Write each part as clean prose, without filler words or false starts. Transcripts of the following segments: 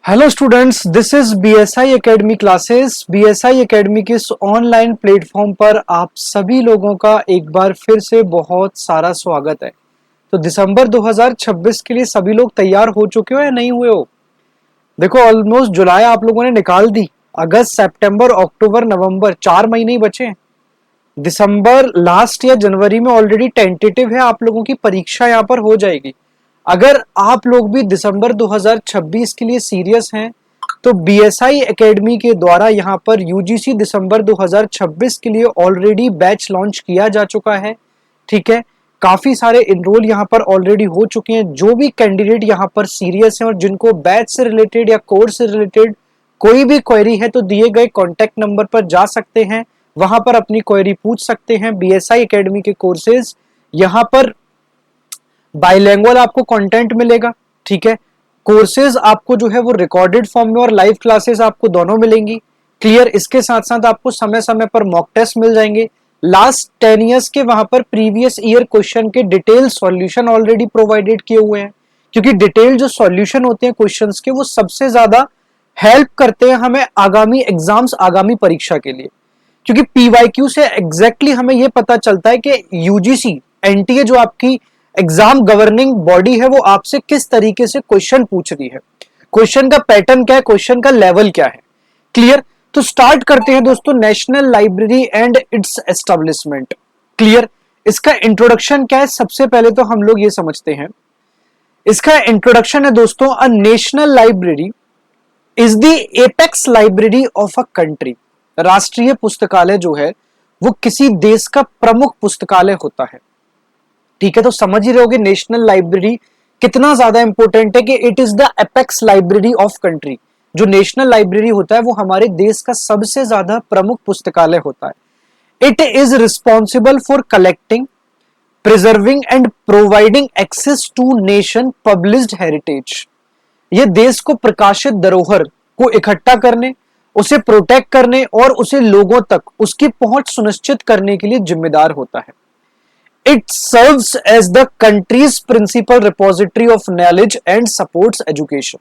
Hello students, this is BSI academy classes. BSI academy के इस online platform पर आप सभी लोगों का एक बार फिर से बहुत सारा स्वागत है। तो दिसंबर 2026 के लिए सभी लोग तैयार हो चुके हो या नहीं हुए हो? देखो, ऑलमोस्ट जुलाई आप लोगों ने निकाल दी। अगस्त, सितंबर, अक्टूबर, नवंबर, 4 महीने ही बचे हैं। दिसंबर लास्ट या जनवरी में ऑलरेडी टेंटेटिव है, आप लोगों की परीक्षा यहाँ पर हो जाएगी। अगर आप लोग भी दिसंबर 2026 के लिए सीरियस हैं तो बीएसआई एकेडमी के द्वारा यहाँ पर यूजीसी दिसंबर 2026 के लिए ऑलरेडी बैच लॉन्च किया जा चुका है। ठीक है, काफी सारे इनरोल यहाँ पर ऑलरेडी हो चुके हैं। जो भी कैंडिडेट यहाँ पर सीरियस हैं और जिनको बैच से रिलेटेड या कोर्स से रिलेटेड कोई भी क्वेरी है तो दिए गए कॉन्टेक्ट नंबर पर जा सकते हैं, वहां पर अपनी क्वेरी पूछ सकते हैं। बीएसआई एकेडमी के कोर्सेज यहाँ पर बाइलैंग्वेज आपको कंटेंट मिलेगा। ठीक है, कोर्सेज आपको जो है वो रिकॉर्डेड फॉर्म में और लाइव क्लासेस आपको दोनों मिलेंगी। क्लियर। इसके साथ साथ आपको समय समय पर मॉक टेस्ट मिल जाएंगे। लास्ट 10 ईयर्स के वहां पर प्रीवियस ईयर क्वेश्चन के डिटेल सॉल्यूशन ऑलरेडी प्रोवाइडेड किए हुए हैं, क्योंकि डिटेल जो सॉल्यूशन होते हैं क्वेश्चंस के वो सबसे ज्यादा हेल्प करते हैं हमें आगामी एग्जाम्स, आगामी परीक्षा के लिए। क्योंकि पीवाईक्यू से एग्जैक्टली हमें यह पता चलता है कि यूजीसी एनटीए जो आपकी एग्जाम गवर्निंग बॉडी है वो आपसे किस तरीके से क्वेश्चन पूछ रही है, क्वेश्चन का पैटर्न क्या है, क्वेश्चन का लेवल क्या है। क्लियर। तो स्टार्ट करते हैं दोस्तों, national library and it's establishment. Clear. इसका इंट्रोडक्शन क्या है, सबसे पहले तो हम लोग ये समझते हैं। इसका इंट्रोडक्शन है दोस्तों, a national library is the apex library of a country. राष्ट्रीय पुस्तकालय जो है वो किसी देश का प्रमुख पुस्तकालय होता है। ठीक है, तो समझ ही रहोगे नेशनल लाइब्रेरी कितना ज्यादा इंपॉर्टेंट है कि it is the apex library of country. जो नेशनल लाइब्रेरी होता है वो हमारे देश का सबसे ज्यादा प्रमुख पुस्तकालय होता है। It is responsible for collecting, preserving and providing access to nation published heritage. यह देश को प्रकाशित धरोहर को इकट्ठा करने, उसे प्रोटेक्ट करने और उसे लोगों तक उसकी पहुंच सुनिश्चित करने के लिए जिम्मेदार होता है। It serves as the country's principal repository of knowledge and supports education.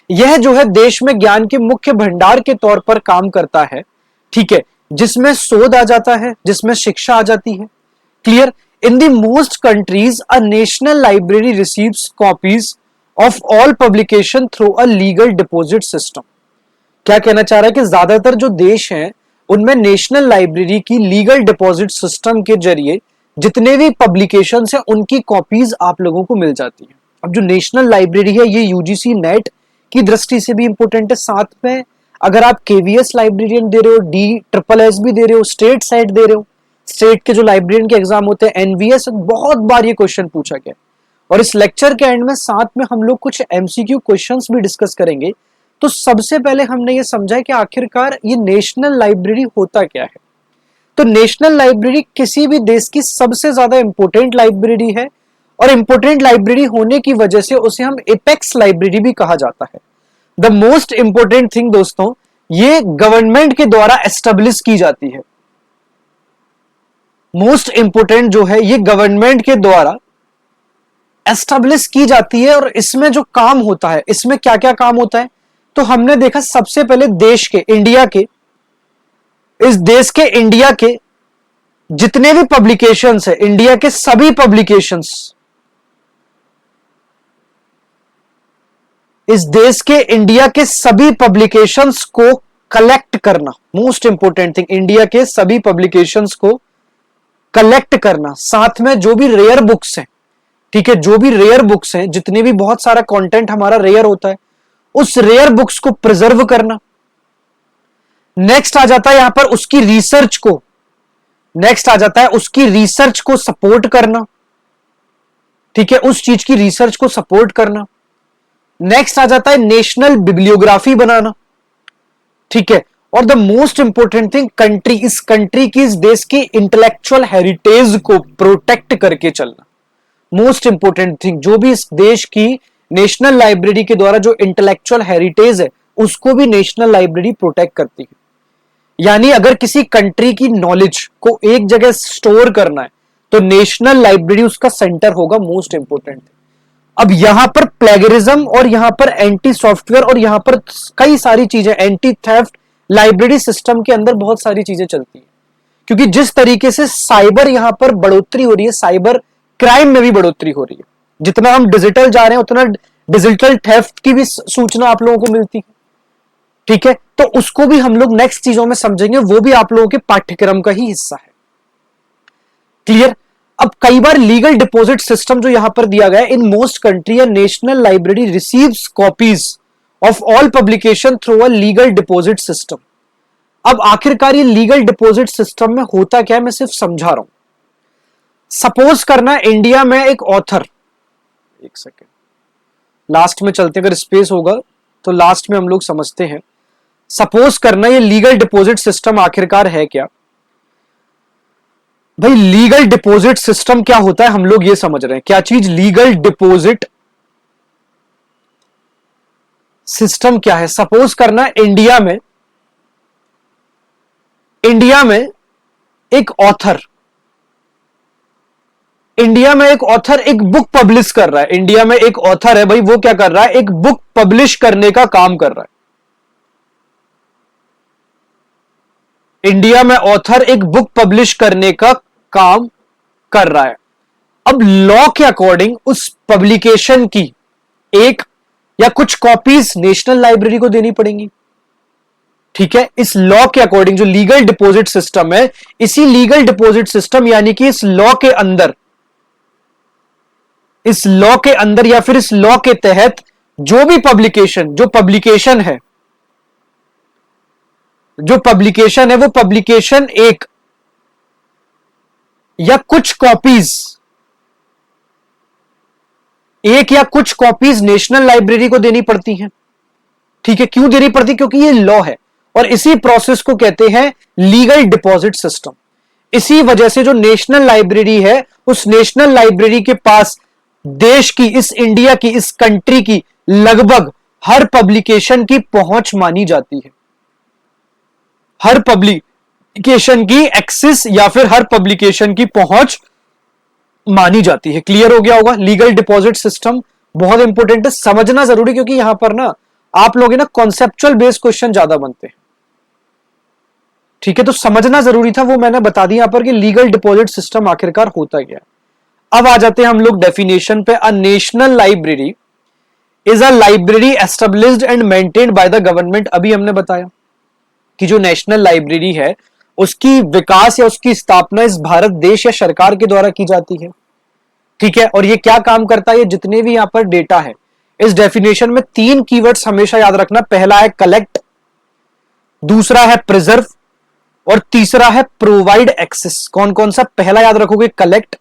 यह जो है देश में ज्ञान के मुख्य भंडार के तौर पर काम करता है। ठीक है, जिसमें शोध आ जाता है, जिसमें शिक्षा आ जाती है। Clear. In the most countries a national library receives copies of all publication through a legal deposit system. क्या कहना चाह रहा है कि ज्यादातर जो देश हैं उनमें नेशनल लाइब्रेरी की लीगल डिपॉजिट सिस्टम के जरिए जितने भी पब्लिकेशंस हैं उनकी कॉपीज आप लोगों को मिल जाती है। अब जो नेशनल लाइब्रेरी है ये यूजीसी नेट की दृष्टि से भी इंपॉर्टेंट है। साथ में अगर आप केवीएस लाइब्रेरियन दे रहे हो, DSSS भी दे रहे हो, स्टेट साइड दे रहे हो, स्टेट के जो लाइब्रेरियन के एग्जाम होते हैं, एनवीएस, बहुत बार ये क्वेश्चन पूछा गया। और इस लेक्चर के एंड में साथ में हम लोग कुछ एमसीक्यू क्वेश्चंस भी डिस्कस करेंगे। तो सबसे पहले हमने ये समझा कि आखिरकार ये नेशनल लाइब्रेरी होता क्या है। तो नेशनल लाइब्रेरी किसी भी देश की सबसे ज्यादा इंपॉर्टेंट लाइब्रेरी है, और इंपॉर्टेंट लाइब्रेरी होने की वजह से उसे हम एपेक्स लाइब्रेरी भी कहा जाता है। द मोस्ट इंपॉर्टेंट थिंग दोस्तों, ये गवर्नमेंट के द्वारा एस्टेब्लिश की जाती है। मोस्ट इंपॉर्टेंट जो है ये गवर्नमेंट के द्वारा एस्टेब्लिश की जाती है। और इसमें जो काम होता है, इसमें क्या क्या काम होता है तो हमने देखा सबसे पहले देश के, इंडिया के, इस देश के इंडिया के जितने भी पब्लिकेशंस है, इंडिया के सभी पब्लिकेशंस, इस देश के इंडिया के सभी पब्लिकेशंस को कलेक्ट करना। मोस्ट इंपॉर्टेंट थिंग, इंडिया के सभी पब्लिकेशंस को कलेक्ट करना। साथ में जो भी रेयर बुक्स हैं, ठीक है, जो भी रेयर बुक्स हैं, जितने भी बहुत सारा कंटेंट हमारा रेयर होता है, उस रेयर बुक्स को प्रिजर्व करना। नेक्स्ट आ जाता है यहां पर उसकी रिसर्च को, नेक्स्ट आ जाता है उसकी रिसर्च को सपोर्ट करना। ठीक है, उस चीज की रिसर्च को सपोर्ट करना। नेक्स्ट आ जाता है नेशनल बिब्लियोग्राफी बनाना। ठीक है, और the most important thing, country, इस कंट्री की, इस देश की इंटेलेक्चुअल हेरिटेज को प्रोटेक्ट करके चलना। मोस्ट इंपॉर्टेंट थिंग, जो भी इस देश की नेशनल लाइब्रेरी के द्वारा जो इंटेलेक्चुअल हेरिटेज है उसको भी नेशनल लाइब्रेरी प्रोटेक्ट करती है। यानी अगर किसी कंट्री की नॉलेज को एक जगह स्टोर करना है तो नेशनल लाइब्रेरी उसका सेंटर होगा। Most important. अब यहां पर प्लेगरिज्म और यहां पर एंटी सॉफ्टवेयर और यहां पर कई सारी चीजें, एंटी थेफ्ट, लाइब्रेरी सिस्टम के अंदर बहुत सारी चीजें चलती है, क्योंकि जिस तरीके से साइबर यहां पर बढ़ोतरी हो रही है, साइबर क्राइम में भी बढ़ोतरी हो रही है, जितना हम डिजिटल जा रहे हैं उतना डिजिटल थेफ्ट की भी सूचना आप लोगों को मिलती है। ठीक है, तो उसको भी हम लोग नेक्स्ट चीजों में समझेंगे, वो भी आप लोगों के पाठ्यक्रम का ही हिस्सा है। क्लियर। अब कई बार लीगल डिपॉजिट सिस्टम जो यहां पर दिया गया, इन मोस्ट कंट्री या national library receives copies of all publication through a legal deposit system. अब आखिरकार ये लीगल डिपॉजिट सिस्टम में होता क्या है, मैं सिर्फ समझा रहा हूं। सपोज करना इंडिया में एक ऑथर, एक सेकेंड लास्ट में चलते, अगर स्पेस होगा तो लास्ट में हम लोग समझते हैं। सपोज करना ये लीगल डिपॉजिट सिस्टम आखिरकार है क्या। भाई लीगल डिपॉजिट सिस्टम क्या होता है हम लोग ये समझ रहे हैं, क्या चीज लीगल डिपॉजिट सिस्टम क्या है। सपोज करना इंडिया में एक ऑथर, एक बुक पब्लिश कर रहा है। इंडिया में एक ऑथर है भाई, वो क्या कर रहा है, एक बुक पब्लिश करने का काम कर रहा है। इंडिया में ऑथर एक बुक पब्लिश करने का काम कर रहा है। अब लॉ के अकॉर्डिंग उस पब्लिकेशन की एक या कुछ कॉपीज नेशनल लाइब्रेरी को देनी पड़ेंगी। ठीक है, इस लॉ के अकॉर्डिंग जो लीगल डिपॉजिट सिस्टम है, इसी लीगल डिपॉजिट सिस्टम यानी कि इस लॉ के अंदर या फिर इस लॉ के तहत जो भी पब्लिकेशन, जो पब्लिकेशन है वो पब्लिकेशन एक या कुछ कॉपीज नेशनल लाइब्रेरी को देनी पड़ती हैं। ठीक है, क्यों देनी पड़ती, क्योंकि ये लॉ है और इसी प्रोसेस को कहते हैं लीगल डिपॉजिट सिस्टम। इसी वजह से जो नेशनल लाइब्रेरी है, उस नेशनल लाइब्रेरी के पास देश की, इस इंडिया की, इस कंट्री की लगभग हर पब्लिकेशन की पहुंच मानी जाती है, हर पब्लिकेशन की एक्सेस या फिर हर पब्लिकेशन की पहुंच मानी जाती है। क्लियर हो गया होगा। लीगल डिपॉजिट सिस्टम बहुत इंपॉर्टेंट है, समझना जरूरी, क्योंकि यहां पर ना आप लोग ना कॉन्सेप्चुअल बेस्ड क्वेश्चन ज्यादा बनते हैं। ठीक है, तो समझना जरूरी था, वो मैंने बता दिया यहां पर कि लीगल डिपॉजिट सिस्टम आखिरकार होता क्या। अब आ जाते हैं हम लोग डेफिनेशन पे। A national library is a library established and maintained by the government. अभी हमने बताया कि जो नेशनल लाइब्रेरी है उसकी विकास या उसकी स्थापना इस भारत देश या सरकार के द्वारा की जाती है। ठीक है, और ये क्या काम करता है, ये जितने भी यहां पर डेटा है, इस डेफिनेशन में 3 कीवर्ड्स हमेशा याद रखना। पहला है कलेक्ट, दूसरा है प्रिजर्व और तीसरा है प्रोवाइड एक्सेस। कौन कौन सा, पहला याद रखोगे कलेक्ट,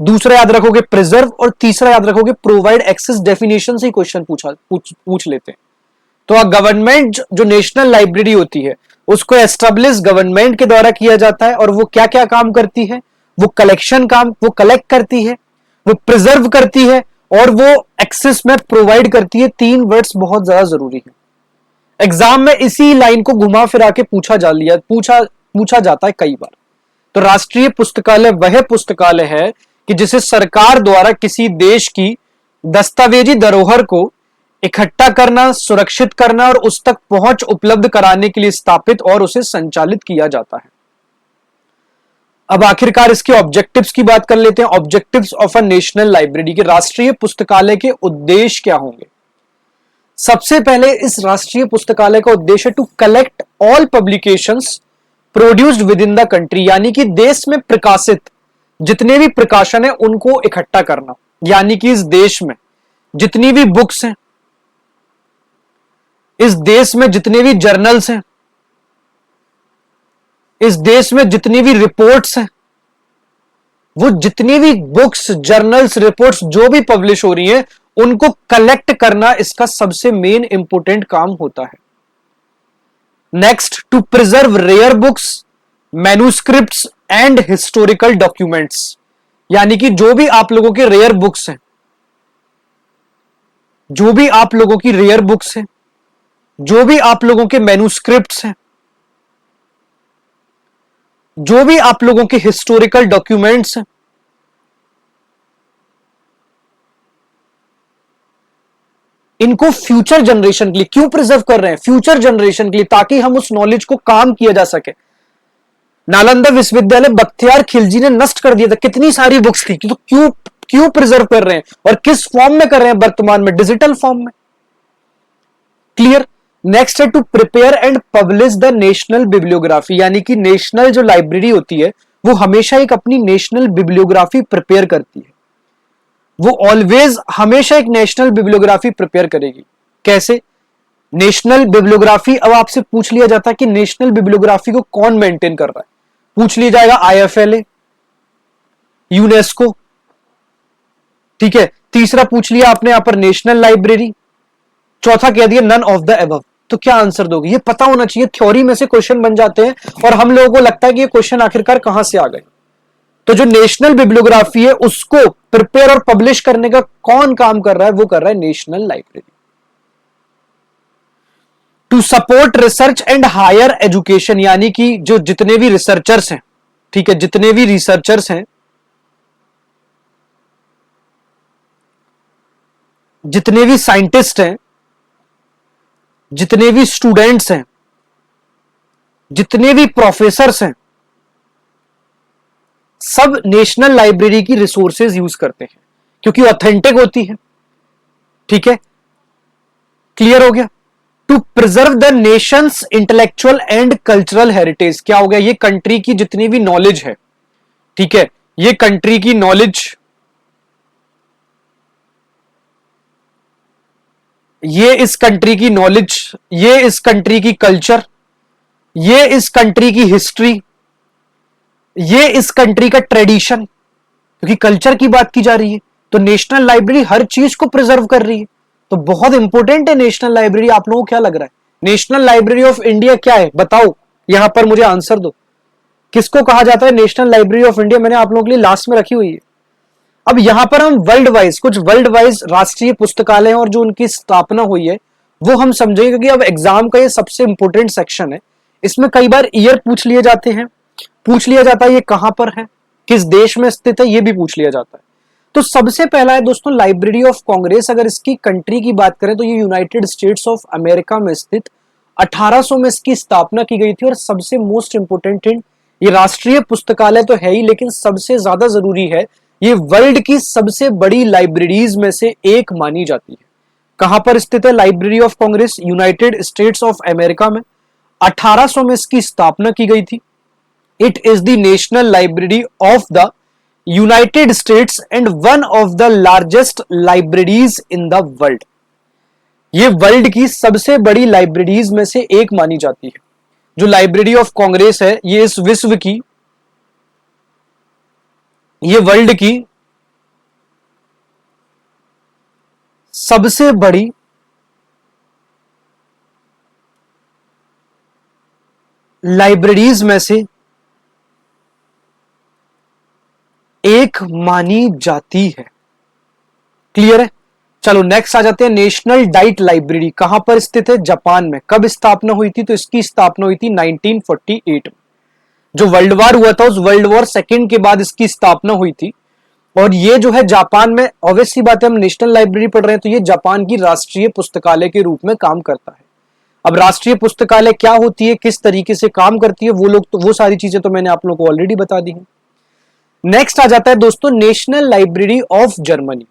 दूसरा याद रखोगे प्रिजर्व और तीसरा याद रखोगे प्रोवाइड एक्सेस। डेफिनेशन से ही क्वेश्चन पूछ लेते हैं। तो गवर्नमेंट जो नेशनल लाइब्रेरी होती है उसको एस्टेब्लिश गवर्नमेंट के द्वारा किया जाता है, और वो क्या क्या काम करती है, वो कलेक्ट करती है, वो प्रिजर्व करती है और वो एक्सेस में प्रोवाइड करती है। 3 वर्ड्स बहुत ज्यादा जरूरी है। एग्जाम में इसी लाइन को घुमा फिरा के पूछा जाता है कई बार। तो राष्ट्रीय पुस्तकालय वह पुस्तकालय है कि जिसे सरकार द्वारा किसी देश की दस्तावेजी धरोहर को इकट्ठा करना, सुरक्षित करना और उस तक पहुंच उपलब्ध कराने के लिए स्थापित और उसे संचालित किया जाता है। अब आखिरकार इसके ऑब्जेक्टिव्स की बात कर लेते हैं। Objectives of a national library के, राष्ट्रीय पुस्तकालय के उद्देश्य क्या होंगे। सबसे पहले इस राष्ट्रीय पुस्तकालय का उद्देश्य to collect all publications produced within the country, यानी कि देश में प्रकाशित जितने भी प्रकाशन है उनको इकट्ठा करना। यानी कि इस देश में जितनी भी बुक्स हैं, इस देश में जितने भी जर्नल्स हैं, इस देश में जितनी भी रिपोर्ट्स हैं, वो जितनी भी बुक्स, जर्नल्स, रिपोर्ट्स जो भी पब्लिश हो रही हैं उनको कलेक्ट करना इसका सबसे मेन इंपोर्टेंट काम होता है। Next, to preserve rare books, manuscripts and historical documents, यानी कि जो भी आप लोगों के रेयर बुक्स हैं, जो भी आप लोगों की रेयर बुक्स हैं, जो भी आप लोगों के मैन्युस्क्रिप्ट्स हैं, जो भी आप लोगों के हिस्टोरिकल डॉक्यूमेंट्स हैं, इनको फ्यूचर जनरेशन के लिए क्यों प्रिजर्व कर रहे हैं? फ्यूचर जनरेशन के लिए, ताकि हम उस नॉलेज को काम किया जा सके। नालंदा विश्वविद्यालय बख्तियार खिलजी ने नष्ट कर दिया था, कितनी सारी बुक्स थी, तो क्यों क्यों प्रिजर्व कर रहे हैं और किस फॉर्म में कर रहे हैं? वर्तमान में डिजिटल फॉर्म में। क्लियर। नेक्स्ट है to prepare and publish the national bibliography, यानी कि नेशनल जो लाइब्रेरी होती है वो हमेशा एक अपनी नेशनल बिब्लियोग्राफी प्रिपेयर करती है। वो ऑलवेज हमेशा एक नेशनल बिब्लियोग्राफी प्रिपेयर करेगी। कैसे? नेशनल बिब्लियोग्राफी, अब आपसे पूछ लिया जाता है कि नेशनल बिब्लियोग्राफी को कौन मेंटेन कर रहा है? पूछ लिया जाएगा आईएफएलए, यूनेस्को, ठीक है। तीसरा पूछ लिया आपने यहां पर नेशनल लाइब्रेरी, चौथा कह दिया नन ऑफ द एबव। तो क्या आंसर दोगे? ये पता होना चाहिए, थ्योरी में से क्वेश्चन बन जाते हैं और हम लोगों को लगता है कि ये क्वेश्चन आखिरकार कहां से आ गए। तो जो नेशनल बिब्लियोग्राफी है उसको प्रिपेयर और पब्लिश करने का कौन काम कर रहा है? वो कर रहा है national library. To support research and higher education, यानी कि जो जितने भी रिसर्चर्स हैं, ठीक है, जितने भी रिसर्चर्स हैं, जितने भी साइंटिस्ट हैं, जितने भी स्टूडेंट्स हैं, जितने भी प्रोफेसर्स हैं, सब नेशनल लाइब्रेरी की रिसोर्सेज यूज करते हैं क्योंकि ऑथेंटिक होती है। ठीक है, क्लियर हो गया। To preserve the nation's intellectual and cultural heritage, क्या हो गया? ये कंट्री की जितनी भी नॉलेज है, ठीक है, ये कंट्री की नॉलेज, ये इस कंट्री की नॉलेज, ये इस कंट्री की कल्चर, ये इस कंट्री की हिस्ट्री, ये इस कंट्री का ट्रेडिशन, क्योंकि कल्चर की बात की जा रही है तो नेशनल लाइब्रेरी हर चीज को प्रिजर्व कर रही है। तो बहुत इंपॉर्टेंट है नेशनल लाइब्रेरी। आप लोगों को क्या लग रहा है नेशनल लाइब्रेरी ऑफ इंडिया क्या है? बताओ, यहां पर मुझे आंसर दो। किसको कहा जाता है नेशनल लाइब्रेरी ऑफ इंडिया? मैंने आप लोगों के लिए लास्ट में रखी हुई है। अब यहां पर हम वर्ल्ड वाइज, कुछ वर्ल्ड वाइज राष्ट्रीय पुस्तकालय और जो उनकी स्थापना हुई है वो हम समझेंगे, क्योंकि अब एग्जाम का ये सबसे इंपॉर्टेंट सेक्शन है। इसमें कई बार ईयर पूछ लिए जाते हैं, पूछ लिया जाता है ये कहां पर है, किस देश में स्थित है, ये भी पूछ लिया जाता है। तो सबसे पहला है दोस्तों लाइब्रेरी ऑफ कांग्रेस। अगर इसकी कंट्री की बात करें तो ये यूनाइटेड स्टेट्स ऑफ अमेरिका में स्थित 1800 में इसकी स्थापना की गई थी। और सबसे मोस्ट इंपोर्टेंट हिंट, ये राष्ट्रीय पुस्तकालय तो है ही, लेकिन सबसे ज्यादा जरूरी है, ये वर्ल्ड की सबसे बड़ी लाइब्रेरीज में से एक मानी जाती है। कहां पर स्थित है library of Congress? United states of America में। 1800 में इसकी स्थापना की गई थी। It is the national library of the United states and one of the largest libraries in the world. ये वर्ल्ड की सबसे बड़ी लाइब्रेरीज में से एक मानी जाती है। जो लाइब्रेरी ऑफ कांग्रेस है ये इस विश्व की, ये वर्ल्ड की सबसे बड़ी लाइब्रेरीज में से एक मानी जाती है। क्लियर है? चलो नेक्स्ट आ जाते हैं नेशनल डाइट लाइब्रेरी। कहां पर स्थित है? जापान में। कब स्थापना हुई थी? तो इसकी स्थापना हुई थी 1948 में। जो वर्ल्ड वॉर हुआ था उस वर्ल्ड वॉर सेकेंड के बाद इसकी स्थापना हुई थी। और ये जो है जापान में, ऑब्वियस सी बात है, हम नेशनल लाइब्रेरी पढ़ रहे हैं तो ये जापान की राष्ट्रीय पुस्तकालय के रूप में काम करता है। अब राष्ट्रीय पुस्तकालय क्या होती है, किस तरीके से काम करती है, वो सारी चीजें तो मैंने आप लोगों को ऑलरेडी बता दी है। नेक्स्ट आ जाता है दोस्तों नेशनल लाइब्रेरी ऑफ जर्मनी।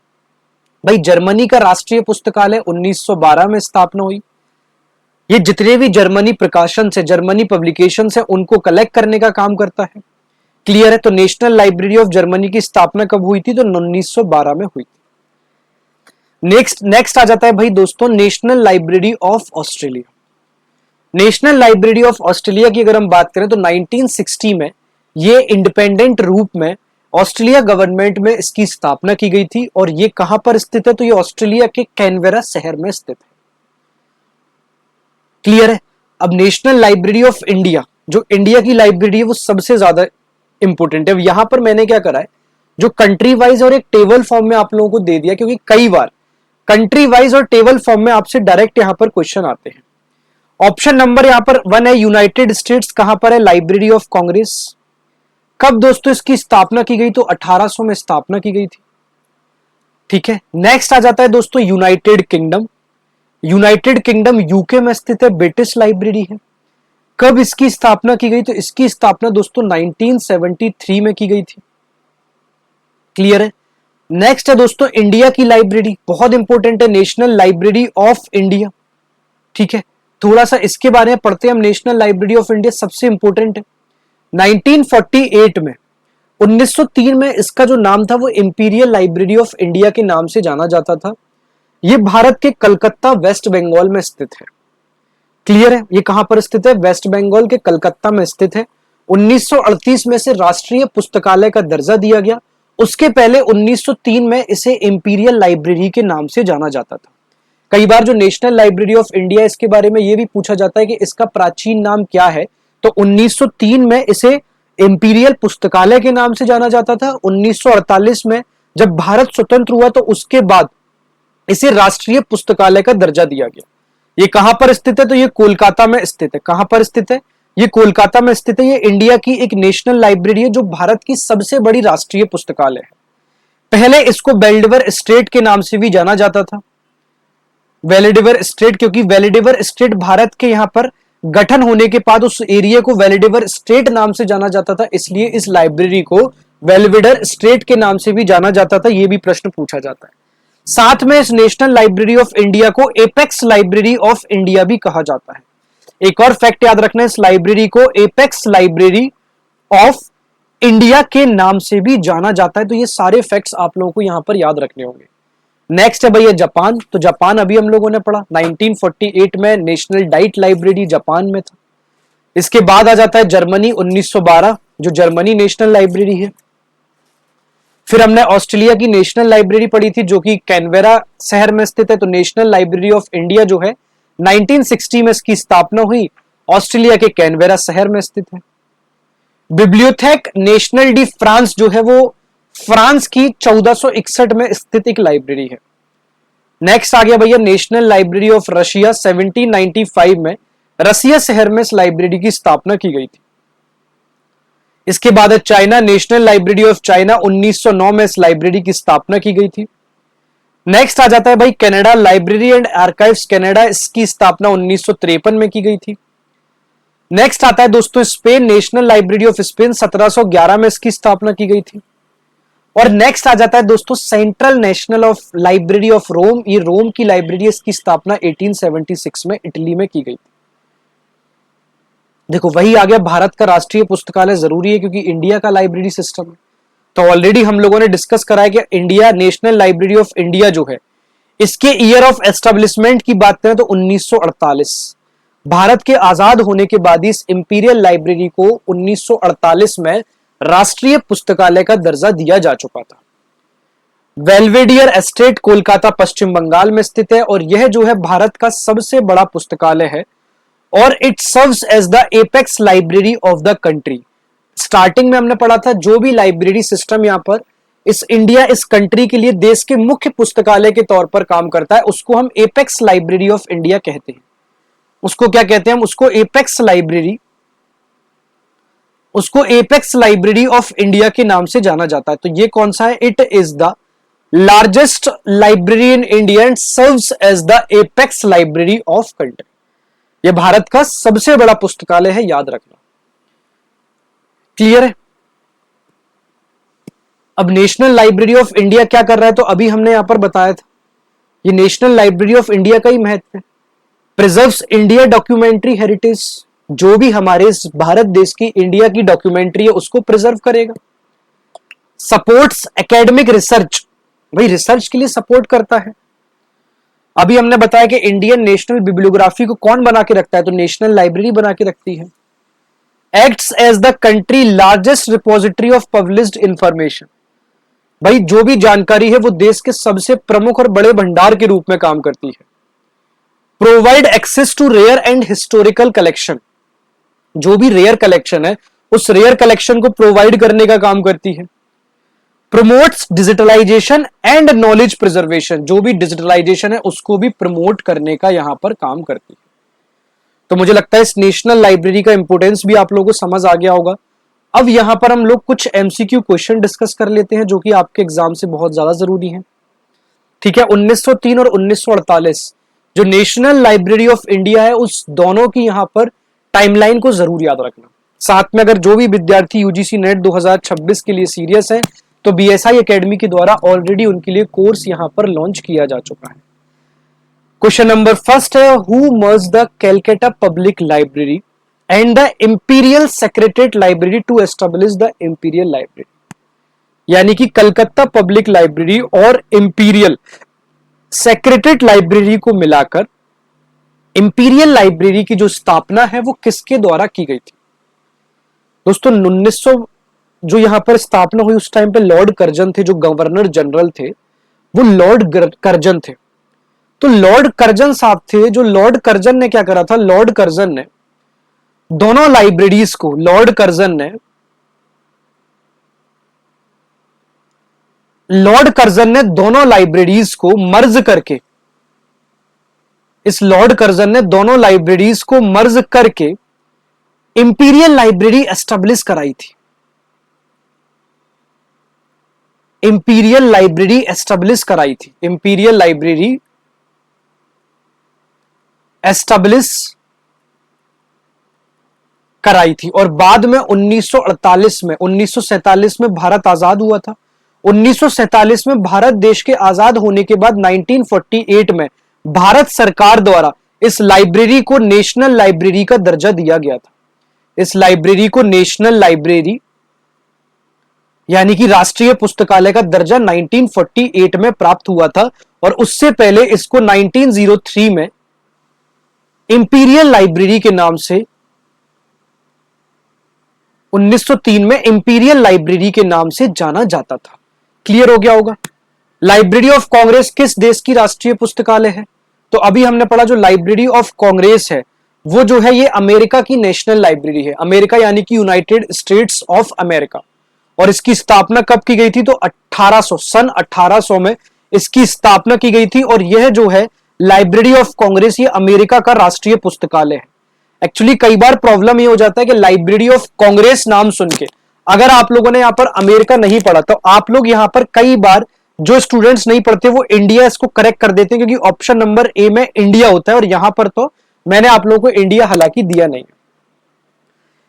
भाई जर्मनी का राष्ट्रीय पुस्तकालय 1912 में स्थापना हुई। ये जितने भी जर्मनी प्रकाशन से, जर्मनी पब्लिकेशन है, उनको कलेक्ट करने का काम करता है। क्लियर है? तो नेशनल लाइब्रेरी ऑफ जर्मनी की स्थापना कब हुई थी? तो 1912 में हुई थी। नेक्स्ट आ जाता है भाई दोस्तों national library of Australia. National library of Australia की अगर हम बात करें तो 1960 में ये इंडिपेंडेंट रूप में ऑस्ट्रेलिया गवर्नमेंट में इसकी स्थापना की गई थी। और ये कहां पर स्थित है? तो ये ऑस्ट्रेलिया के कैनवेरा शहर में स्थित है। क्लियर है? अब नेशनल लाइब्रेरी ऑफ इंडिया, जो इंडिया की लाइब्रेरी है वो सबसे ज्यादा इंपोर्टेंट है। यहां पर मैंने क्या करा है, जो कंट्री वाइज और एक टेबल फॉर्म में आप लोगों को दे दिया, क्योंकि कई बार कंट्री वाइज और टेबल फॉर्म में आपसे डायरेक्ट यहां पर क्वेश्चन आते हैं। ऑप्शन नंबर यहां पर 1 है यूनाइटेड स्टेट्स। कहां पर है? Library of Congress. कब दोस्तों इसकी स्थापना की गई? तो 1800 में स्थापना की गई थी। ठीक है, नेक्स्ट आ जाता है दोस्तों United kingdom. United kingdom UK में स्थित है, ब्रिटिश लाइब्रेरी है। कब इसकी स्थापना की गई? तो इसकी स्थापना दोस्तों 1973 में की गई थी। क्लियर है? नेक्स्ट है दोस्तों इंडिया की लाइब्रेरी, बहुत इंपॉर्टेंट है, नेशनल लाइब्रेरी ऑफ इंडिया। ठीक है, थोड़ा सा इसके बारे में पढ़ते हैं हम। नेशनल लाइब्रेरी ऑफ इंडिया सबसे इंपॉर्टेंट है। 1948 में 1903 में इसका जो नाम था वो इंपीरियल लाइब्रेरी ऑफ इंडिया के नाम से जाना जाता था। ये भारत के कलकत्ता वेस्ट बंगाल में स्थित है। क्लियर है? ये कहां पर स्थित है? वेस्ट बंगाल के कलकत्ता में स्थित है। 1938 में से राष्ट्रीय पुस्तकालय का दर्जा दिया गया। उसके पहले 1903 में इसे इंपीरियल लाइब्रेरी के नाम से जाना जाता था। कई बार जो नेशनल लाइब्रेरी ऑफ इंडिया, इसके बारे में यह भी पूछा जाता है कि इसका प्राचीन नाम क्या है। तो 1903 में इसे इंपीरियल पुस्तकालय के नाम से जाना जाता था। 1948 में जब भारत स्वतंत्र हुआ तो उसके बाद इसे राष्ट्रीय पुस्तकालय का दर्जा दिया गया। ये कहां पर स्थित है? तो ये कोलकाता में स्थित है। कहां पर स्थित है? ये कोलकाता में स्थित है। ये इंडिया की एक नेशनल लाइब्रेरी है जो भारत की सबसे बड़ी राष्ट्रीय पुस्तकालय है। पहले इसको बेल्डिवर स्टेट के नाम से भी जाना जाता था, वेलेडिवर स्टेट, क्योंकि वेलेडिवर स्टेट भारत के यहां पर गठन होने के बाद उस एरिया को वेलेडिवर स्टेट नाम से जाना जाता था, इसलिए इस लाइब्रेरी को वेलविडर स्टेट के नाम से भी जाना जाता था। यह भी प्रश्न पूछा जाता है। साथ में इस नेशनल लाइब्रेरी ऑफ इंडिया को एपेक्स लाइब्रेरी ऑफ इंडिया भी कहा जाता है। एक और फैक्ट याद रखना, इस लाइब्रेरी को एपेक्स लाइब्रेरी ऑफ इंडिया के नाम से भी जाना जाता है। तो ये सारे फैक्ट्स आप लोगों को यहां पर याद रखने होंगे। नेक्स्ट है भैया जापान। तो जापान अभी हम लोगों ने पढ़ा, 1948 में नेशनल डाइट लाइब्रेरी जापान में था। इसके बाद आ जाता है जर्मनी, 1912, जो जर्मनी नेशनल लाइब्रेरी है। फिर हमने ऑस्ट्रेलिया की नेशनल लाइब्रेरी पढ़ी थी जो कि कैनवेरा शहर में स्थित है। तो नेशनल लाइब्रेरी ऑफ इंडिया जो है 1960 में इसकी स्थापना हुई, ऑस्ट्रेलिया के कैनवेरा शहर में स्थित है। बिब्लियोथेक नेशनल डी फ्रांस जो है वो फ्रांस की 1461 में स्थित एक लाइब्रेरी है। नेक्स्ट आ गया भैया नेशनल लाइब्रेरी ऑफ रशिया, 1795 में रसिया शहर में इस लाइब्रेरी की स्थापना की गई थी। इसके बाद है China, national library of China, 1909 में इस लाइब्रेरी की स्थापना की गई थी। नेक्स्ट आ जाता है भाई Canada, library and archives Canada, इसकी स्थापना 1953 में की गई थी। नेक्स्ट आता है दोस्तों Spain, national library of Spain, 1711 में इसकी स्थापना की गई थी। और नेक्स्ट आ जाता है दोस्तों central national of library of Rome, ये रोम की लाइब्रेरी, इसकी स्थापना 1876 में इटली में की गई थी। देखो वही आ गया, भारत का राष्ट्रीय पुस्तकालय जरूरी है क्योंकि इंडिया का लाइब्रेरी सिस्टम है। तो ऑलरेडी हम लोगों ने डिस्कस करा है कि India national library of India जो है इसके ईयर ऑफ एस्टेब्लिशमेंट की बात करें तो 1948, भारत के आजाद होने के बाद इस इंपीरियल लाइब्रेरी को 1948 में राष्ट्रीय पुस्तकालय का दर्जा दिया जा चुका था। वेलवेडियर एस्टेट कोलकाता पश्चिम बंगाल में स्थित है और यह जो है भारत का सबसे बड़ा पुस्तकालय है और it serves as the apex library of the country. Starting में हमने पढ़ा था जो भी लाइब्रेरी सिस्टम यहाँ पर इस कंट्री के लिए देश के मुख्य पुस्तकालय के तौर पर काम करता है उसको हम एपेक्स लाइब्रेरी ऑफ इंडिया कहते हैं। उसको क्या कहते हैं हम? उसको एपेक्स लाइब्रेरी ऑफ इंडिया के नाम से जाना जाता है। तो ये कौन सा है? It is the largest library in India and serves as the apex library of country. यह भारत का सबसे बड़ा पुस्तकालय है, याद रखना। क्लियर है? अब नेशनल लाइब्रेरी ऑफ इंडिया क्या कर रहा है? तो अभी हमने यहां पर बताया था ये नेशनल लाइब्रेरी ऑफ इंडिया का ही महत्व है। प्रिजर्व्स इंडिया डॉक्यूमेंट्री हेरिटेज, जो भी हमारे इस भारत देश की इंडिया की डॉक्यूमेंट्री है उसको प्रिजर्व करेगा। सपोर्ट्स एकेडमिक रिसर्च, भाई रिसर्च के लिए सपोर्ट करता है। अभी हमने बताया कि इंडियन नेशनल बिब्लियोग्राफी को कौन बना के रखता है? तो नेशनल लाइब्रेरी बना के रखती है। Acts as the country largest repository of published information, भाई जो भी जानकारी है वो देश के सबसे प्रमुख और बड़े भंडार के रूप में काम करती है। Provide access to rare and historical collection, जो भी रेयर कलेक्शन है उस रेयर कलेक्शन को प्रोवाइड करने का काम करती है। Promotes digitalization and knowledge preservation, जो भी डिजिटलाइजेशन है उसको भी प्रमोट करने का यहां पर काम करती है। तो मुझे लगता है इस नेशनल लाइब्रेरी का इंपोर्टेंस भी आप लोगों को समझ आ गया होगा। अब यहां पर हम लोग कुछ एमसीक्यू क्वेश्चन डिस्कस कर लेते हैं जो कि आपके एग्जाम से बहुत ज्यादा जरूरी है। ठीक है, 1903 और 1948 जो नेशनल लाइब्रेरी ऑफ इंडिया है उस दोनों की यहां पर टाइमलाइन को जरूर याद रखना। साथ में अगर जो भी विद्यार्थी यूजीसी नेट 2026 के लिए सीरियस है तो बीएसआई एकेडमी के द्वारा ऑलरेडी उनके लिए कोर्स यहां पर लॉन्च किया जा चुका है। क्वेश्चन नंबर फर्स्ट है, who merge the Calcutta public library and the imperial secretariat library to establish the imperial library. यानी कि कलकत्ता पब्लिक लाइब्रेरी और इंपीरियल सेक्रेटरीट लाइब्रेरी को मिलाकर इंपीरियल लाइब्रेरी की जो स्थापना है वो किसके द्वारा की गई थी? दोस्तों 1900 जो यहां पर स्थापना हुई उस टाइम पे लॉर्ड कर्जन थे, जो गवर्नर जनरल थे वो लॉर्ड कर्जन थे। तो लॉर्ड कर्जन साहब थे, जो लॉर्ड कर्जन ने क्या करा था, लॉर्ड कर्जन ने दोनों लाइब्रेरीज को लॉर्ड कर्जन ने दोनों लाइब्रेरीज को मर्ज करके, इस लॉर्ड कर्जन ने दोनों लाइब्रेरीज को मर्ज करके इंपीरियल लाइब्रेरी एस्टेब्लिश कराई थी। इंपीरियल लाइब्रेरी एस्टेब्लिश कराई थी, इंपीरियल लाइब्रेरी एस्टेब्लिश कराई थी। और बाद में 1947 में भारत आजाद हुआ था। 1947 में भारत देश के आजाद होने के बाद 1948 में भारत सरकार द्वारा इस लाइब्रेरी को नेशनल लाइब्रेरी का दर्जा दिया गया था। इस लाइब्रेरी को नेशनल लाइब्रेरी यानी कि राष्ट्रीय पुस्तकालय का दर्जा 1948 में प्राप्त हुआ था। और उससे पहले इसको 1903 में इंपीरियल लाइब्रेरी के नाम से, 1903 में इंपीरियल लाइब्रेरी के नाम से जाना जाता था। क्लियर हो गया होगा। लाइब्रेरी ऑफ कांग्रेस किस देश की राष्ट्रीय पुस्तकालय है? तो अभी हमने पढ़ा जो लाइब्रेरी ऑफ कांग्रेस है वो जो है ये अमेरिका की नेशनल लाइब्रेरी है। अमेरिका यानी कि यूनाइटेड स्टेट्स ऑफ अमेरिका। और इसकी स्थापना कब की गई थी? तो 1800 में इसकी स्थापना की गई थी। और यह जो है लाइब्रेरी ऑफ कांग्रेस ये अमेरिका का राष्ट्रीय पुस्तकालय है। एक्चुअली कई बार प्रॉब्लम ये हो जाता है कि लाइब्रेरी ऑफ कांग्रेस नाम सुन के अगर आप लोगों ने यहां पर अमेरिका नहीं पढ़ा तो आप लोग यहां पर कई बार जो स्टूडेंट्स नहीं पढ़ते वो इंडिया इसको करेक्ट कर देते हैं, क्योंकि ऑप्शन नंबर ए में इंडिया होता है और यहां पर तो मैंने आप लोगों को इंडिया हालांकि दिया नहीं है।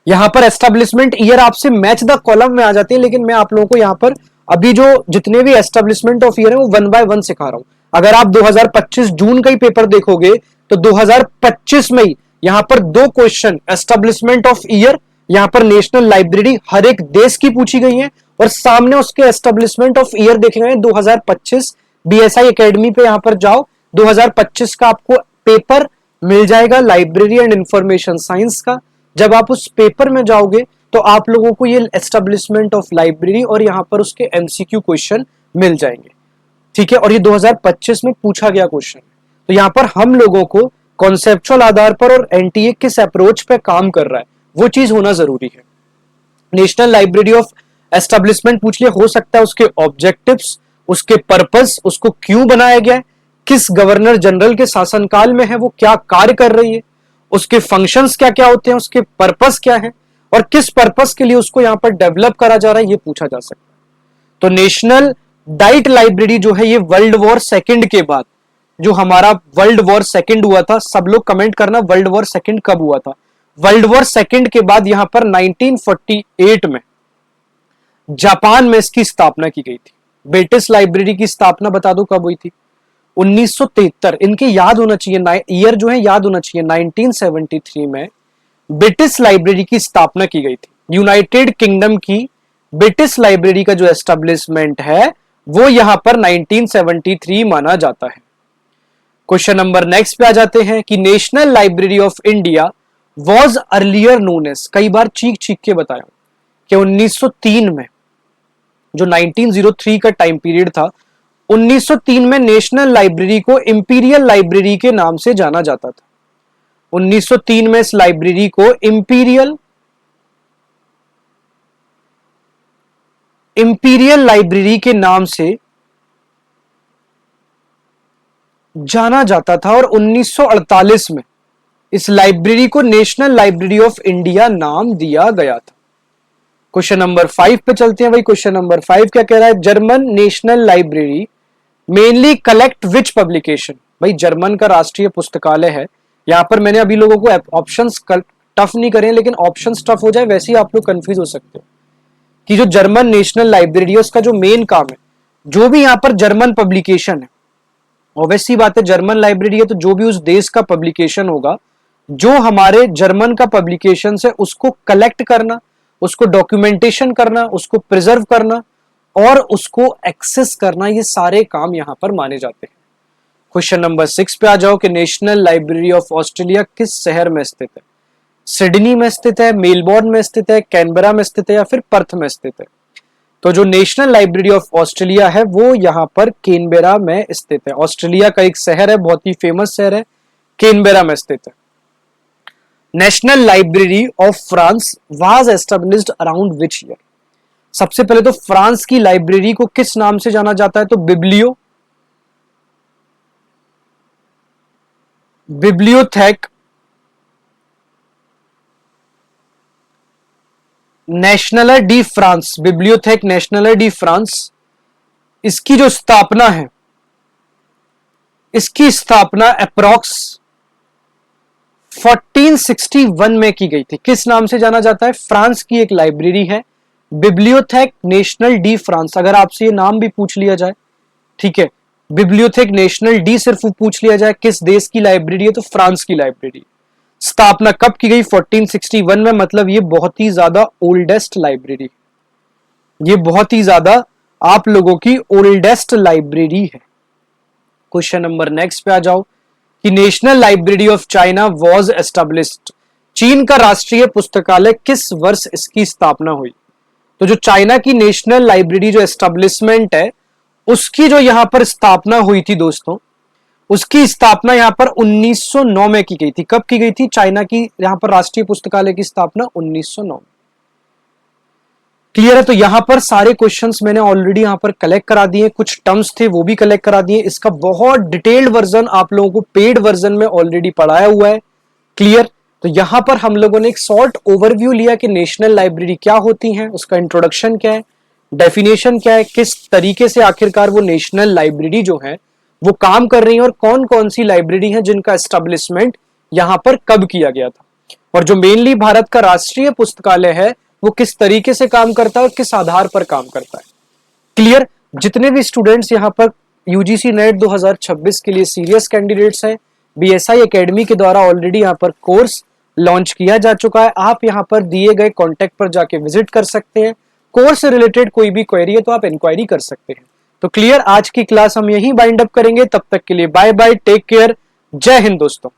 यहां पर एस्टेब्लिशमेंट ईयर आपसे मैच द कॉलम में आ जाते हैं, लेकिन मैं आप लोगों को यहां पर अभी जो जितने भी एस्टेब्लिशमेंट ऑफ ईयर है वो 1 बाय 1 सिखा रहा हूं। अगर आप 2025 जून का ही पेपर देखोगे तो 2025 में ही यहां पर 2 क्वेश्चन एस्टेब्लिशमेंट ऑफ ईयर, यहां पर नेशनल लाइब्रेरी हर एक देश की पूछी गई है और सामने उसके एस्टेब्लिशमेंट ऑफ ईयर देखे गए 2025। बीएसआई एकेडमी पे यहां पर जाओ, 2025 का आपको पेपर मिल जाएगा लाइब्रेरी एंड इंफॉर्मेशन साइंस का। जब आप उस पेपर में जाओगे तो आप लोगों को ये एस्टेब्लिशमेंट ऑफ लाइब्रेरी और यहां पर उसके एमसीक्यू क्वेश्चन मिल जाएंगे। ठीक है, और ये 2025 में पूछा गया क्वेश्चन। तो यहां पर हम लोगों को कॉन्सेप्चुअल आधार पर और एनटीए किस अप्रोच पे काम कर रहा है वो चीज होना जरूरी है। नेशनल लाइब्रेरी ऑफ एस्टेब्लिशमेंट पूछ लिया, हो सकता है उसके ऑब्जेक्टिव्स, उसके पर्पस, उसको क्यों बनाया गया है, किस गवर्नर जनरल के शासनकाल में है, वो क्या कार्य कर रही है, उसके फंक्शंस क्या क्या होते हैं, उसके पर्पस क्या है और किस पर्पस के लिए उसको यहां पर डेवलप करा जा रहा है, ये पूछा जा सकता है। तो नेशनल डाइट लाइब्रेरी जो है ये वर्ल्ड वॉर सेकंड के बाद, जो हमारा वर्ल्ड वॉर सेकंड हुआ था, सब लोग कमेंट करना वर्ल्ड वॉर सेकंड कब हुआ था। वर्ल्ड वॉर सेकंड के बाद यहां पर 1948 में जापान में इसकी स्थापना की गई थी। ब्रिटिश लाइब्रेरी की स्थापना बता दो कब हुई थी? 1973। इनके याद होना चाहिए, ईयर जो है याद होना चाहिए। 1973 में ब्रिटिश लाइब्रेरी की स्थापना की गई थी। यूनाइटेड किंगडम की ब्रिटिश लाइब्रेरी का जो एस्टेब्लिशमेंट है वो यहां पर 1973 माना जाता है। क्वेश्चन नंबर नेक्स्ट पे आ जाते हैं कि national library of India was earlier known as, कई बार चीख चीख के बताया कि 1903 में जो 1903 का टाइम पीरियड था, 1903 में नेशनल लाइब्रेरी को इंपीरियल लाइब्रेरी के नाम से जाना जाता था। 1903 में इस लाइब्रेरी को इंपीरियल लाइब्रेरी के नाम से जाना जाता था और 1948 में इस लाइब्रेरी को नेशनल लाइब्रेरी ऑफ इंडिया नाम दिया गया था। क्वेश्चन नंबर 5 पे चलते हैं। भाई क्वेश्चन नंबर 5 क्या कह रहा है? German national library mainly collect which publication, भाई जर्मन का राष्ट्रीय पुस्तकालय है। यहाँ पर मैंने अभी लोगों को ऑप्शंस टफ नहीं करे, लेकिन ऑप्शंस टफ हो जाए वैसे ही आप लोग कंफ्यूज हो सकते हो कि जो जर्मन नेशनल लाइब्रेरी है उसका जो मेन काम है, जो भी यहाँ पर जर्मन पब्लिकेशन है, ऑब्वियसली बात है जर्मन लाइब्रेरी है तो जो भी उस देश का पब्लिकेशन होगा, जो हमारे जर्मन का पब्लिकेशन है उसको कलेक्ट करना, उसको डॉक्यूमेंटेशन करना, उसको प्रिजर्व करना और उसको एक्सेस करना, ये सारे काम यहां पर माने जाते हैं। क्वेश्चन नंबर 6 पे आ जाओ कि नेशनल लाइब्रेरी ऑफ ऑस्ट्रेलिया किस शहर में स्थित है? सिडनी में स्थित है, मेलबोर्न में स्थित है, कैनबरा में स्थित है या फिर पर्थ में स्थित है? तो जो नेशनल लाइब्रेरी ऑफ ऑस्ट्रेलिया है वो यहां पर कैनबरा में स्थित है। ऑस्ट्रेलिया का एक शहर है, बहुत ही फेमस शहर है, कैनबरा में स्थित है। National library of France was established around which year? सबसे पहले तो फ्रांस की लाइब्रेरी को किस नाम से जाना जाता है? तो Bibliotheque Nationale de France, Bibliotheque Nationale de France, इसकी जो स्थापना है, इसकी स्थापना अप्रॉक्स 1461 में की गई थी। किस नाम से जाना जाता है? फ्रांस की एक लाइब्रेरी है बिब्लियोथेक नेशनल डी फ्रांस। अगर आपसे ये नाम भी पूछ लिया जाए, ठीक है, बिब्लियोथेक नेशनल डी सिर्फ पूछ लिया जाए किस देश की लाइब्रेरी है, तो फ्रांस की लाइब्रेरी। स्थापना कब की गई? 1461 में, मतलब ये बहुत ही ज्यादा ओल्डेस्ट लाइब्रेरी, ये बहुत ही ज्यादा आप लोगों की ओल्डेस्ट लाइब्रेरी है। क्वेश्चन नंबर नेक्स्ट पे आ जाओ कि national library of China was established, चीन का राष्ट्रीय पुस्तकालय किस वर्ष इसकी स्थापना हुई? तो जो चाइना की नेशनल लाइब्रेरी जो एस्टेब्लिशमेंट है उसकी जो यहां पर स्थापना हुई थी दोस्तों, उसकी स्थापना यहां पर 1909 में की गई थी। कब की गई थी? चाइना की यहां पर राष्ट्रीय पुस्तकालय की स्थापना 1909 में। क्लियर है? तो यहां पर सारे क्वेश्चंस मैंने ऑलरेडी यहां पर कलेक्ट करा दिए, कुछ टर्म्स थे वो भी कलेक्ट करा दिए। इसका बहुत डिटेल्ड वर्जन आप लोगों को पेड वर्जन में ऑलरेडी पढ़ाया हुआ है। क्लियर? तो यहां पर हम लोगों ने एक शॉर्ट ओवरव्यू लिया कि नेशनल लाइब्रेरी क्या होती है, उसका इंट्रोडक्शन क्या है, डेफिनेशन क्या है, किस तरीके से आखिरकार वो नेशनल लाइब्रेरी जो है वो काम कर रही है और कौन कौन सी लाइब्रेरी है जिनका एस्टेब्लिशमेंट यहां पर कब किया गया था, और जो मेनली भारत का राष्ट्रीय पुस्तकालय है वो किस तरीके से काम करता है और किस आधार पर काम करता है। क्लियर? जितने भी स्टूडेंट्स यहां पर यूजीसी नेट 2026 के लिए सीरियस कैंडिडेट्स हैं, बीएसआई एकेडमी के द्वारा ऑलरेडी यहां पर कोर्स लॉन्च किया जा चुका है। आप यहां पर दिए गए कॉन्टेक्ट पर जाके विजिट कर सकते हैं। कोर्स से रिलेटेड कोई भी क्वेरी है तो आप इंक्वायरी कर सकते हैं। तो क्लियर, आज की क्लास हम यहीं बाइंड अप करेंगे। तब तक के लिए बाय बाय, टेक केयर, जय हिंद दोस्तों।